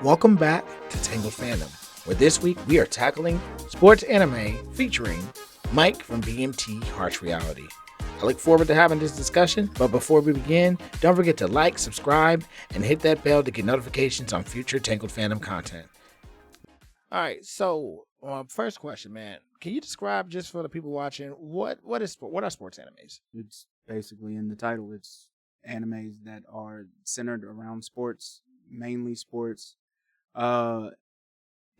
Welcome back to Tangled Fandom, where this week we are tackling sports anime featuring Mike from BMT Harsh Reality. I look forward to having this discussion, but before we begin, don't forget to like, subscribe, and hit that bell to get notifications on future Tangled Fandom content. All right, so first question, man. Can you describe, just for the people watching, what are sports animes? It's basically in the title. It's animes that are centered around sports, mainly sports.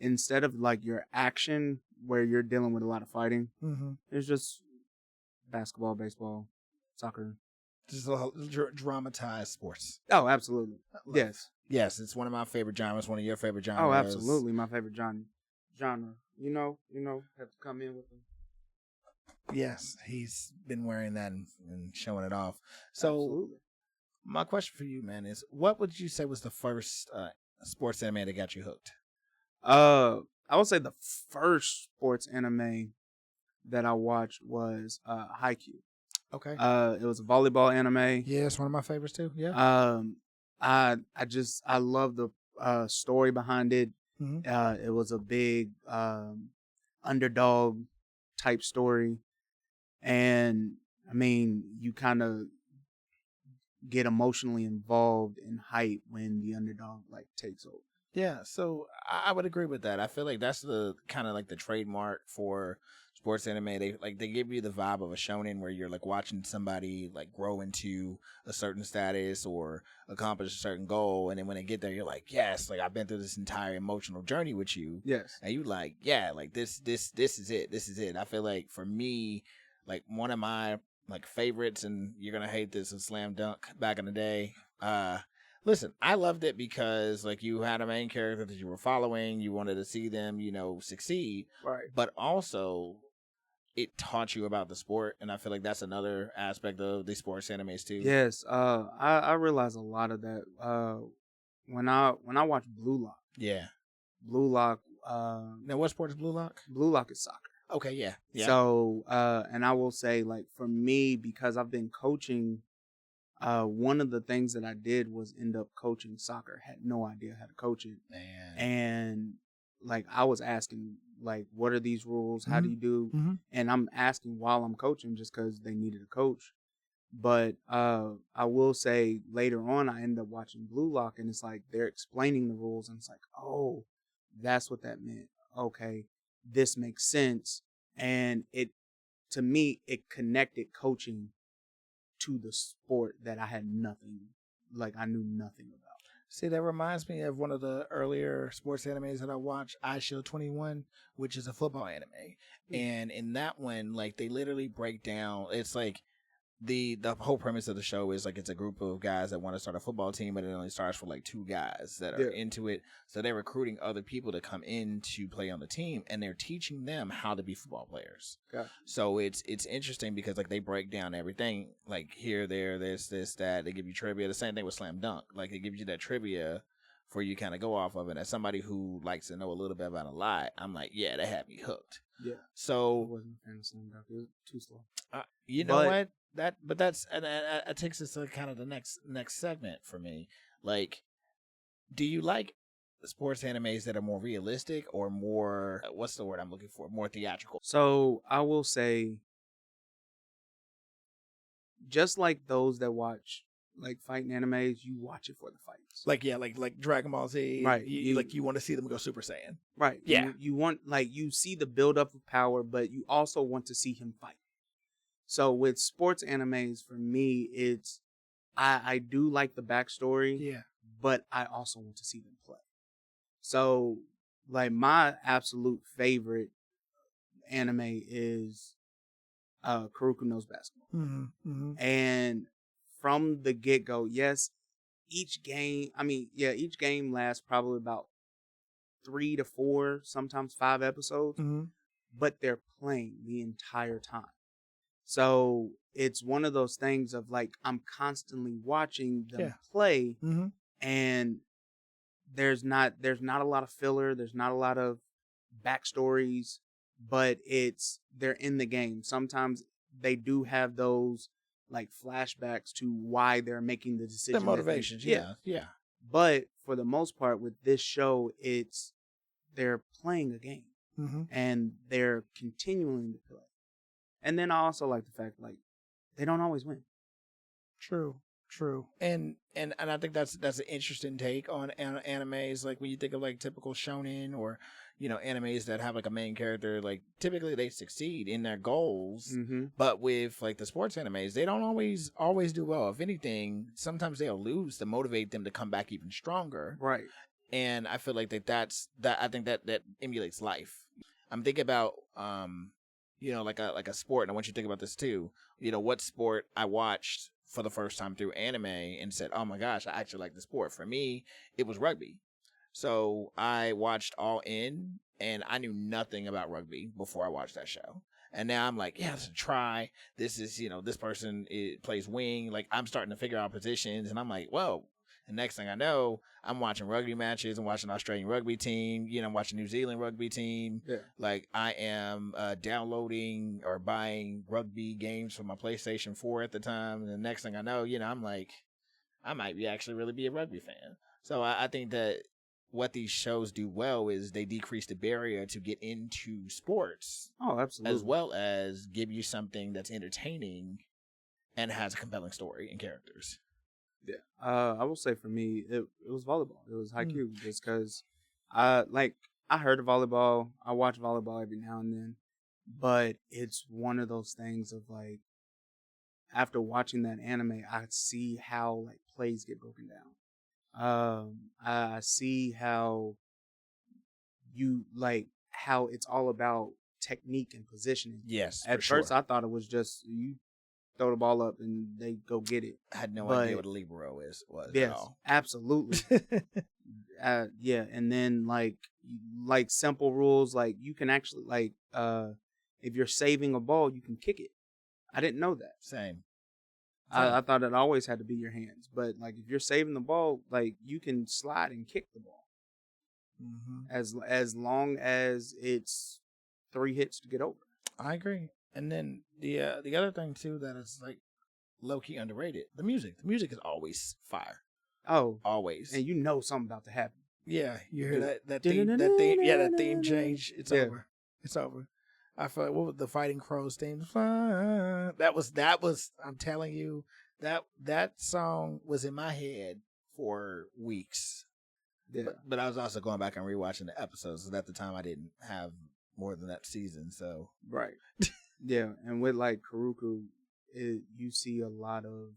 Instead of like your action where you're dealing with a lot of fighting, it's just basketball, baseball, soccer. Just a dramatized sports. Oh, absolutely. Yes, it's one of my favorite genres. One of your favorite genres. Oh, absolutely, my favorite genre. You know, have to come in with them. Yes, he's been wearing that and showing it off. So, absolutely. My question for you, man, is what would you say was the first sports anime that got you hooked? I would say the first sports anime that I watched was Haikyuu. Okay. It was a volleyball anime. Yeah, it's one of my favorites too. Yeah. I love the story behind it. Mm-hmm. It was a big underdog type story, and I mean, you kind of get emotionally involved in hype when the underdog like takes over. Yeah, so I would agree with that. I feel like that's the kind of like the trademark for sports anime. They give you the vibe of a shonen where you're like watching somebody like grow into a certain status or accomplish a certain goal, and then when they get there, you're like, yes, like I've been through this entire emotional journey with you. Yes, and you like, yeah, like this is it. This is it. I feel like for me, like one of my like favorites, and you're gonna hate this, is Slam Dunk back in the day. Listen, I loved it because like you had a main character that you were following, you wanted to see them, succeed. right. But also it taught you about the sport, and I feel like that's another aspect of the sports animes too. Yes, I realized a lot of that when I watched Blue Lock. Yeah. Blue Lock. Now, what sport is Blue Lock? Blue Lock is soccer. Okay, yeah. So, and I will say, like, for me, because I've been coaching, one of the things that I did was end up coaching soccer. Had no idea how to coach it. Man. And, like, I was asking, like, what are these rules? How do you do? Mm-hmm. And I'm asking while I'm coaching just because they needed a coach. But I will say later on, I ended up watching Blue Lock, and it's like they're explaining the rules, and it's like, oh, that's what that meant. Okay, this makes sense. And to me, it connected coaching to the sport that I knew nothing about. See, that reminds me of one of the earlier sports animes that I watched, iShield 21, which is a football anime. And in that one, like, they literally break down, it's like, the whole premise of the show is like it's a group of guys that want to start a football team, but it only starts for like 2 guys that are into it. So they're recruiting other people to come in to play on the team, and they're teaching them how to be football players. Gotcha. So it's interesting because like they break down everything, like here, there, this, that. They give you trivia. The same thing with Slam Dunk. Like they give you that trivia for you kind of go off of it. As somebody who likes to know a little bit about a lot, I'm like, yeah, that had me hooked. Yeah. So I wasn't a fan of Slam Dunk. It was too slow. You know what? That's it takes us to kind of the next segment for me. Like, do you like sports animes that are more realistic or more, what's the word I'm looking for? More theatrical? So I will say, just like those that watch like fighting animes, you watch it for the fights. Like, yeah, like Dragon Ball Z. Right. You want to see them go Super Saiyan. Right. Yeah. You want, like, you see the buildup of power, but you also want to see him fight. So with sports animes, for me, it's I do like the backstory, yeah, but I also want to see them play. So, like, my absolute favorite anime is Kuroko Knows Basketball. Mm-hmm. And from the get-go, yes, each game lasts probably about 3 to 4, sometimes 5 episodes, but they're playing the entire time. So it's one of those things of like, I'm constantly watching them play, and there's not a lot of filler. There's not a lot of backstories, but they're in the game. Sometimes they do have those like flashbacks to why they're making the decision. Their motivations. Yeah. But for the most part, with this show, they're playing a game and they're continuing to play. And then I also like the fact like they don't always win. True. And I think that's an interesting take on animes. Like when you think of like typical shonen or animes that have like a main character, like typically they succeed in their goals. But with like the sports animes, they don't always do well. If anything, sometimes they'll lose to motivate them to come back even stronger. Right. And I feel like that's I think that emulates life. I'm thinking about like a sport, and I want you to think about this too. What sport I watched for the first time through anime and said, oh my gosh, I actually like the sport. For me, it was rugby. So I watched All In, and I knew nothing about rugby before I watched that show. And now I'm like, yeah, let's try. This is, this person plays wing. Like, I'm starting to figure out positions, and I'm like, well, the next thing I know, I'm watching rugby matches. I'm watching Australian rugby team. I'm watching New Zealand rugby team. Yeah. Like, I am downloading or buying rugby games for my PlayStation 4 at the time. And the next thing I know, I'm like, I might be actually really be a rugby fan. So I think that what these shows do well is they decrease the barrier to get into sports. Oh, absolutely. As well as give you something that's entertaining and has a compelling story and characters. Yeah. I will say for me, it was volleyball. It was Haikyuu just because I heard of volleyball. I watch volleyball every now and then, but it's one of those things of like, after watching that anime, I see how like plays get broken down. I see how how it's all about technique and positioning. Yes. At first, I thought it was just you throw the ball up and they go get it. I had no idea what a libero was yes, at all. Absolutely. Yeah, and then like simple rules, like you can actually if you're saving a ball, you can kick it. I didn't know that. Same. I thought it always had to be your hands, but like if you're saving the ball, like you can slide and kick the ball as long as it's 3 hits to get over. I agree. And then the other thing too that is like low key underrated, the music. The music is always fire. Oh, always. And something about to happen. Yeah, you hear that theme. Yeah, that theme change. It's over. It's over. I feel like what was the Fighting Crows theme? That was. I'm telling you, that song was in my head for weeks. Yeah. But I was also going back and rewatching the episodes. And at the time, I didn't have more than that season. So right. Yeah, and with like Kuruku, you see a lot of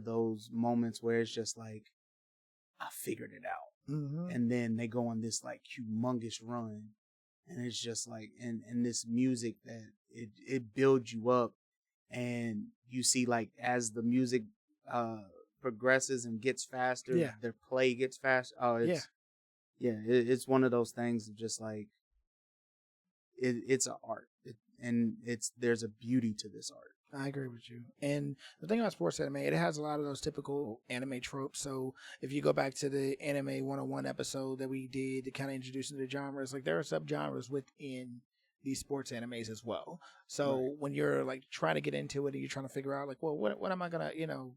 those moments where it's just like, I figured it out, and then they go on this like humongous run, and it's just like, and this music that it builds you up, and you see like as the music progresses and gets faster, their play gets faster. Oh, it's one of those things of just like. It's an art, and there's a beauty to this art. I agree with you. And the thing about sports anime, it has a lot of those typical anime tropes. So if you go back to the Anime 101 episode that we did to kind of introduce into the genres, like there are subgenres within these sports animes as well. So when you're like trying to get into it and you're trying to figure out like, well, what am I going to,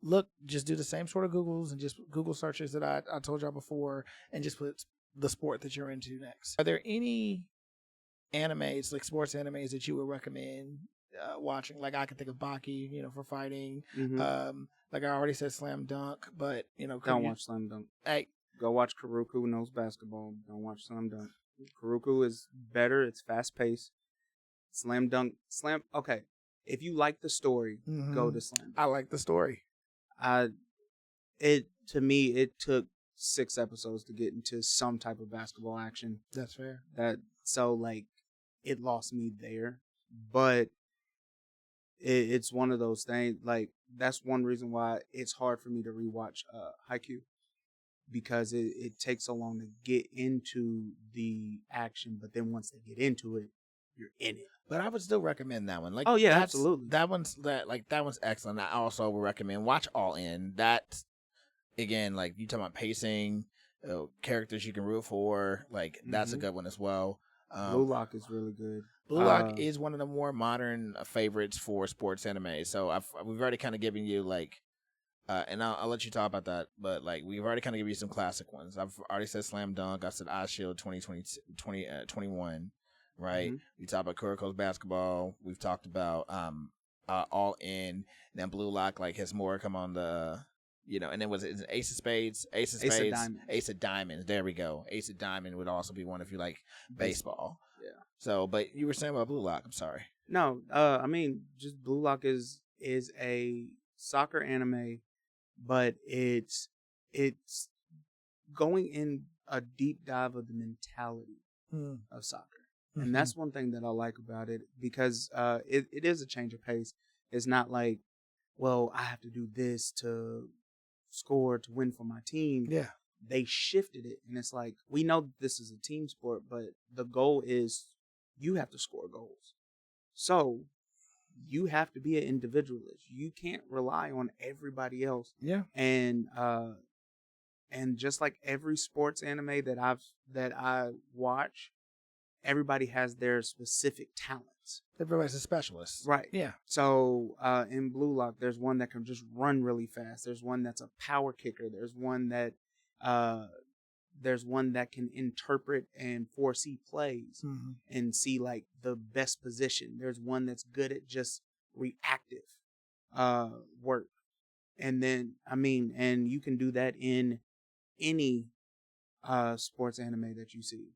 look, just do the same sort of Googles and just Google searches that I told y'all before and just put the sport that you're into next. Are there any animes, like sports animes, that you would recommend watching? Like I can think of Baki, for fighting. Like I already said, Slam Dunk, but don't watch Slam Dunk. Hey, go watch Kuruku knows basketball. Don't watch Slam Dunk. Kuruku is better. It's fast paced. Slam Dunk, Okay, if you like the story, go to Slam Dunk. I like the story. To me, it took 6 episodes to get into some type of basketball action. That's fair. So like, it lost me there, but it's one of those things. Like that's one reason why it's hard for me to rewatch Haikyuu, because it takes so long to get into the action. But then once they get into it, you're in it. But I would still recommend that one. Like, oh yeah, absolutely. That one's excellent. I also would recommend watch All In. That again, like you talking about pacing, characters you can root for. Like that's a good one as well. Blue Lock is really good. Blue Lock is one of the more modern favorites for sports anime. So we've already kind of given you like And I'll let you talk about that, but like we've already kind of given you some classic ones. I've already said Slam Dunk. I said Eye Shield 2021, right? We talked about Kuroko's Basketball. We've talked about All In. Then Blue Lock like has more come on the and then was it Ace of Spades? Ace of Diamonds. Ace of Diamonds. There we go. Ace of Diamond would also be one if you like baseball. Yeah. So, but you were saying about Blue Lock. I'm sorry. No, I mean just Blue Lock is a soccer anime. But it's going in a deep dive of the mentality of soccer. And that's one thing that I like about it because it is a change of pace. It's not like, well, I have to do this to score to win for my team. Yeah. They shifted it. And it's like, we know this is a team sport, but the goal is you have to score goals. So you have to be an individualist. You can't rely on everybody else. Yeah. And just like every sports anime that I watch, everybody has their specific talents. Everybody's a specialist. Right. Yeah. So in Blue Lock, there's one that can just run really fast. There's one that's a power kicker. There's one that can interpret and foresee plays and see like the best position. There's one that's good at just reactive work. And then, and you can do that in any sports anime that you see.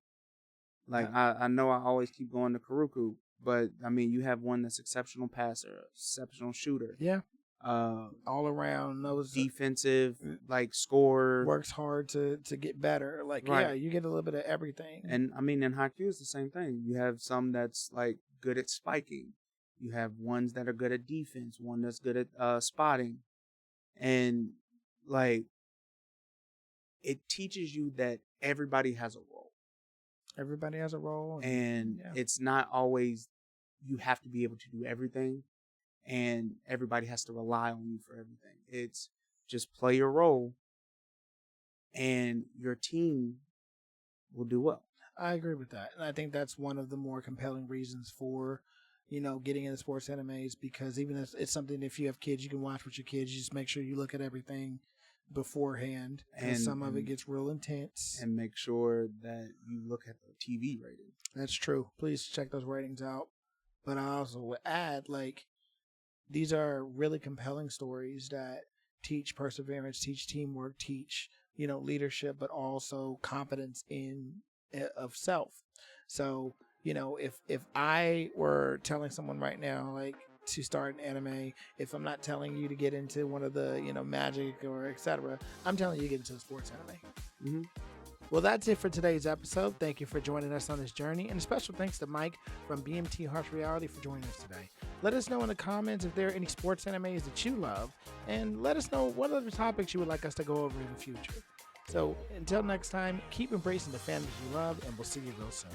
Like, I know I always keep going to Kuroku, but you have one that's exceptional passer, exceptional shooter. Yeah. All around knows defensive, like scorer, works hard to get better. Like, right. Yeah, you get a little bit of everything. And in Haikyuu is the same thing. You have some that's like good at spiking. You have ones that are good at defense. One that's good at spotting, and like it teaches you that everybody has a role. Everybody has a role, and it's not always you have to be able to do everything. And everybody has to rely on you for everything. It's just play your role and your team will do well. I agree with that. And I think that's one of the more compelling reasons for, getting into sports animes, because even if it's something, if you have kids, you can watch with your kids. You just make sure you look at everything beforehand, and some of it gets real intense. And make sure that you look at the TV rating. That's true. Please check those ratings out. But I also would add, like, these are really compelling stories that teach perseverance, teach teamwork, teach, leadership, but also confidence of self. So, if I were telling someone right now, like, to start an anime, if I'm not telling you to get into one of the, magic or etc., I'm telling you to get into a sports anime. Mm-hmm. Well, that's it for today's episode. Thank you for joining us on this journey. And a special thanks to Mike from BMT Harsh Reality for joining us today. Let us know in the comments if there are any sports animes that you love. And let us know what other topics you would like us to go over in the future. So until next time, keep embracing the fandoms you love, and we'll see you real soon.